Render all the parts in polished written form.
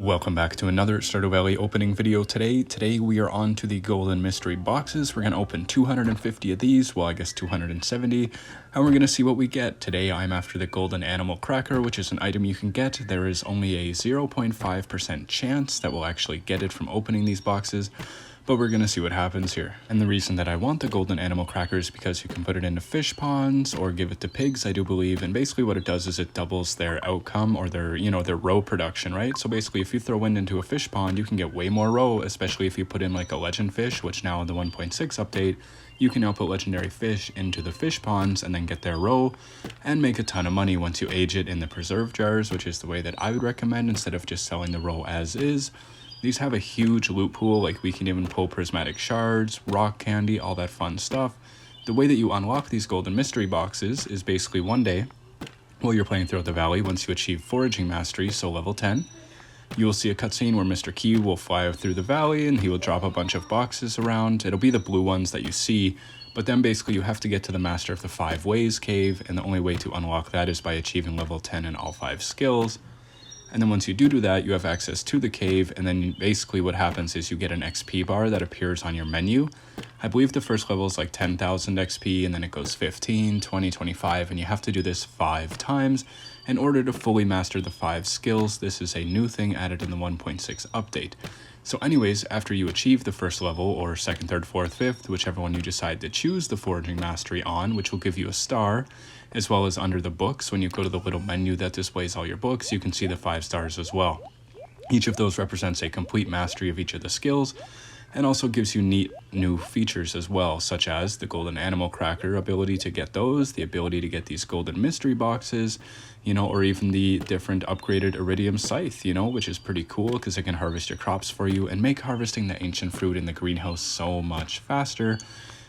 Welcome back to another Stardew Valley opening video Today we are on to the golden mystery boxes. We're going to open 250 of these, well I guess 270, and we're going to see what we get. Today I'm after the golden animal cracker, which is an item you can get. There is only a 0.5% chance that we'll actually get it from opening these boxes, but we're going to see what happens here. And the reason that I want the golden animal cracker is because you can put it into fish ponds or give it to pigs, I do believe. And basically what it does is it doubles their outcome or their roe production, right? So basically if you throw wind into a fish pond, you can get way more roe, especially if you put in like a legend fish, which now in the 1.6 update, you can now put legendary fish into the fish ponds and then get their roe and make a ton of money once you age it in the preserve jars, which is the way that I would recommend instead of just selling the roe as is. These have a huge loot pool, like we can even pull prismatic shards, rock candy, all that fun stuff. The way that you unlock these golden mystery boxes is basically one day, while you're playing throughout the valley, once you achieve foraging mastery, so level 10, you will see a cutscene where Mr. Key will fly through the valley and he will drop a bunch of boxes around. It'll be the blue ones that you see, but then basically you have to get to the Master of the 5 Ways cave, and the only way to unlock that is by achieving level 10 in all 5 skills. And then once you do that, you have access to the cave, and then basically what happens is you get an XP bar that appears on your menu. I believe the first level is like 10,000 XP, and then it goes 15, 20, 25, and you have to do this 5 times in order to fully master the 5 skills. This is a new thing added in the 1.6 update. So anyways, after you achieve the first level, or second, third, fourth, fifth, whichever one you decide to choose the foraging mastery on, which will give you a star, as well as under the books, when you go to the little menu that displays all your books, you can see the 5 stars as well. Each of those represents a complete mastery of each of the skills, and also gives you neat new features as well, such as the golden animal cracker ability to get those, the ability to get these golden mystery boxes, or even the different upgraded iridium scythe, which is pretty cool because it can harvest your crops for you and make harvesting the ancient fruit in the greenhouse so much faster.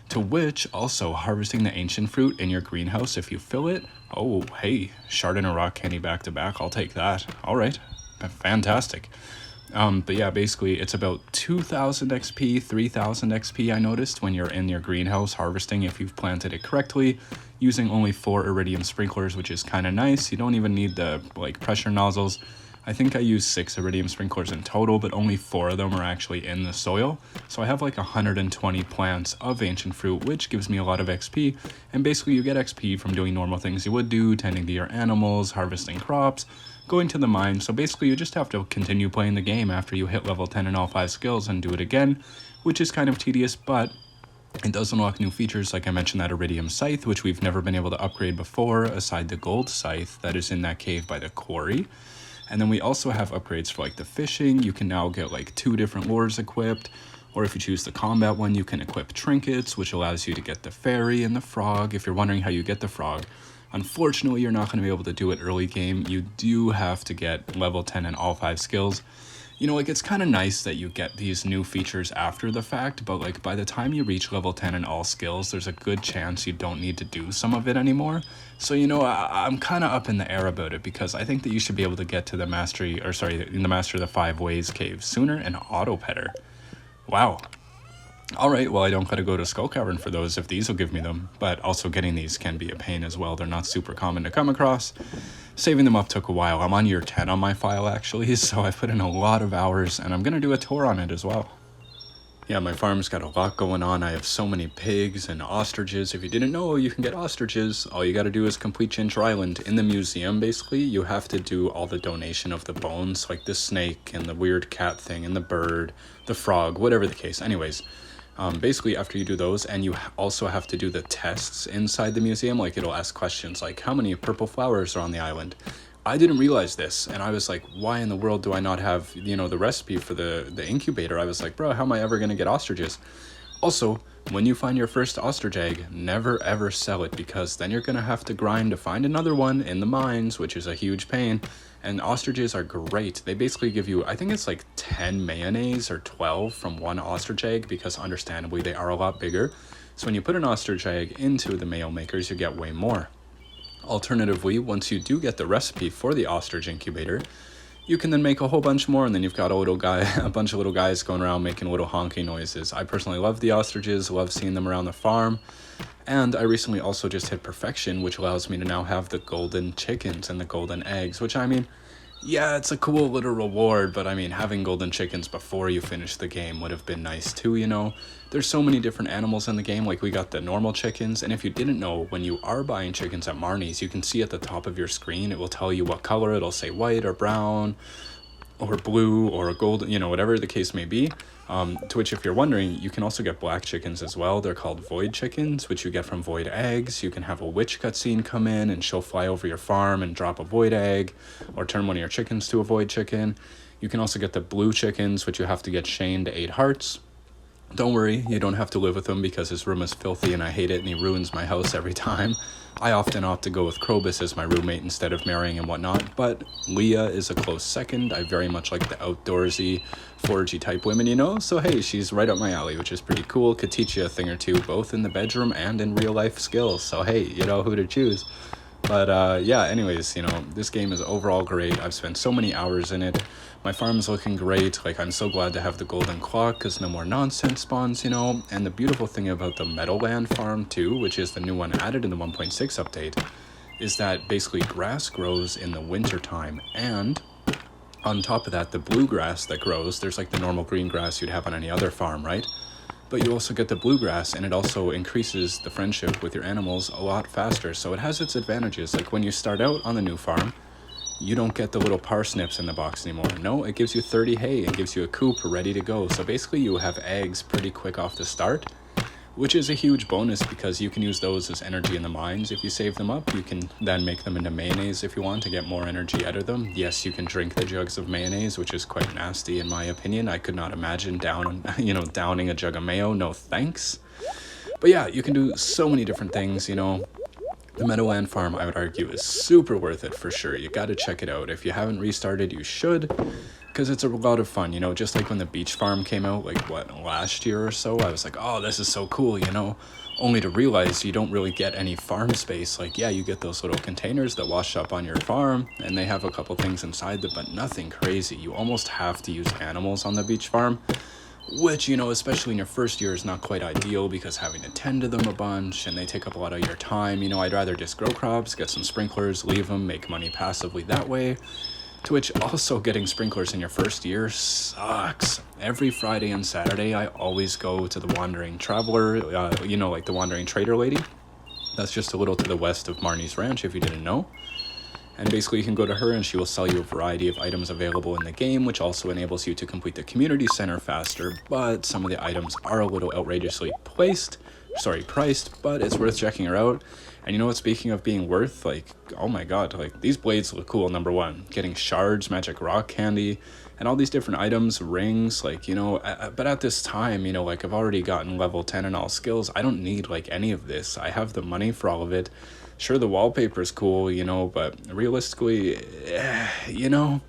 To which, also, harvesting the ancient fruit in your greenhouse, if you fill it, oh, hey, shard and a rock candy back to back, I'll take that. All right, fantastic. But yeah, basically, it's about 2,000 XP, 3,000 XP, I noticed, when you're in your greenhouse harvesting if you've planted it correctly, using only 4 iridium sprinklers, which is kind of nice. You don't even need the, pressure nozzles. I think I used 6 iridium sprinklers in total, but only 4 of them are actually in the soil. So I have like 120 plants of ancient fruit, which gives me a lot of XP. And basically you get XP from doing normal things you would do, tending to your animals, harvesting crops, going to the mine. So basically you just have to continue playing the game after you hit level 10 in all 5 skills and do it again, which is kind of tedious, but it does unlock new features, like I mentioned that iridium scythe, which we've never been able to upgrade before, aside the gold scythe that is in that cave by the quarry. And then we also have upgrades for like the fishing. You can now get like 2 different lures equipped, or if you choose the combat one, you can equip trinkets, which allows you to get the fairy and the frog. If you're wondering how you get the frog, unfortunately you're not going to be able to do it early game. You do have to get level 10 in all 5 skills. It's kind of nice that you get these new features after the fact, but by the time you reach level 10 in all skills, there's a good chance you don't need to do some of it anymore. So, I'm kind of up in the air about it, because I think that you should be able to get to the Master of the 5 Ways cave sooner and auto petter. Wow. Alright, well I don't gotta go to Skull Cavern for those if these will give me them, but also getting these can be a pain as well. They're not super common to come across. Saving them up took a while. I'm on year 10 on my file actually, so I've put in a lot of hours, and I'm gonna do a tour on it as well. Yeah, my farm's got a lot going on. I have so many pigs and ostriches. If you didn't know, you can get ostriches. All you gotta do is complete Ginger Island. In the museum, basically, you have to do all the donation of the bones, like the snake and the weird cat thing and the bird, the frog, whatever the case. Anyways, basically after you do those, and you also have to do the tests inside the museum, like it'll ask questions like how many purple flowers are on the island. I didn't realize this, and I was like, why in the world do I not have the recipe for the incubator? I was like, bro, how am I ever gonna get ostriches? Also, when you find your first ostrich egg, never ever sell it, because then you're gonna have to grind to find another one in the mines, which is a huge pain. And ostriches are great. They basically give you, I think it's like 10 mayonnaise or 12 from one ostrich egg, because understandably they are a lot bigger. So when you put an ostrich egg into the mayo makers, you get way more. Alternatively, once you do get the recipe for the ostrich incubator, you can then make a whole bunch more, and then you've got a bunch of little guys going around making little honking noises. I personally love the ostriches, love seeing them around the farm. And I recently also just hit perfection, which allows me to now have the golden chickens and the golden eggs, which, I mean, Yeah, it's a cool little reward, but I mean, having golden chickens before you finish the game would have been nice too, you know? There's so many different animals in the game, like we got the normal chickens, and if you didn't know, when you are buying chickens at Marnie's, you can see at the top of your screen, it will tell you what color, it'll say white or brown, or blue or gold, you know, whatever the case may be. To which, if you're wondering, you can also get black chickens as well. They're called void chickens, which you get from void eggs. You can have a witch cutscene come in and she'll fly over your farm and drop a void egg or turn one of your chickens to a void chicken. You can also get the blue chickens, which you have to get chained to 8 hearts. Don't worry, you don't have to live with him because his room is filthy and I hate it and he ruins my house every time. I often opt to go with Krobus as my roommate instead of marrying and whatnot, but Leah is a close second. I very much like the outdoorsy, foragey type women, you know? So hey, she's right up my alley, which is pretty cool. Could teach you a thing or two, both in the bedroom and in real life skills. So hey, you know who to choose. But yeah, anyways, you know, this game is overall great. I've spent so many hours in it. My farm's looking great. Like, I'm so glad to have the golden clock because no more nonsense spawns, you know. And the beautiful thing about the Meadowland farm too, which is the new one added in the 1.6 update, is that basically grass grows in the winter time. And on top of that, the bluegrass that grows, there's like the normal green grass you'd have on any other farm, right? But you also get the bluegrass, and it also increases the friendship with your animals a lot faster. So it has its advantages. Like when you start out on the new farm, you don't get the little parsnips in the box anymore. No, it gives you 30 hay and gives you a coop ready to go. So basically you have eggs pretty quick off the start, which is a huge bonus because you can use those as energy in the mines if you save them up. You can then make them into mayonnaise if you want to get more energy out of them. Yes, you can drink the jugs of mayonnaise, which is quite nasty in my opinion. I could not imagine downing a jug of mayo. No thanks. But yeah, you can do so many different things, you know. The Meadowland farm, I would argue, is super worth it for sure. You got to check it out. If you haven't restarted, you should, because it's a lot of fun, you know. Just like when the beach farm came out, like last year or so, I was like, oh, this is so cool, you know, only to realize you don't really get any farm space. Like, yeah, you get those little containers that wash up on your farm and they have a couple things inside them, but nothing crazy. You almost have to use animals on the beach farm, which, you know, especially in your first year is not quite ideal because having to tend to them a bunch and they take up a lot of your time. You know, I'd rather just grow crops, get some sprinklers, leave them, make money passively that way. To which also getting sprinklers in your first year sucks. Every Friday and Saturday, I always go to the Wandering Traveler, you know, like the Wandering Trader lady. That's just a little to the west of Marnie's Ranch, if you didn't know. And basically you can go to her and she will sell you a variety of items available in the game, which also enables you to complete the community center faster, but some of the items are a little outrageously priced, but it's worth checking her out. And you know what, speaking of being worth, like, oh my god, like, these blades look cool, number one. Getting shards, magic rock candy, and all these different items, rings, like, you know, but at this time, you know, like, I've already gotten level 10 in all skills. I don't need, like, any of this. I have the money for all of it. Sure, the wallpaper's cool, you know, but realistically, you know,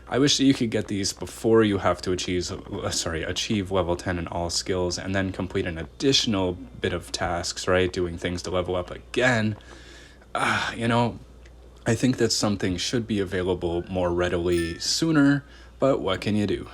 I wish that you could get these before you have to achieve level 10 in all skills and then complete an additional bit of tasks, right? Doing things to level up again. You know, I think that something should be available more readily sooner, but what can you do?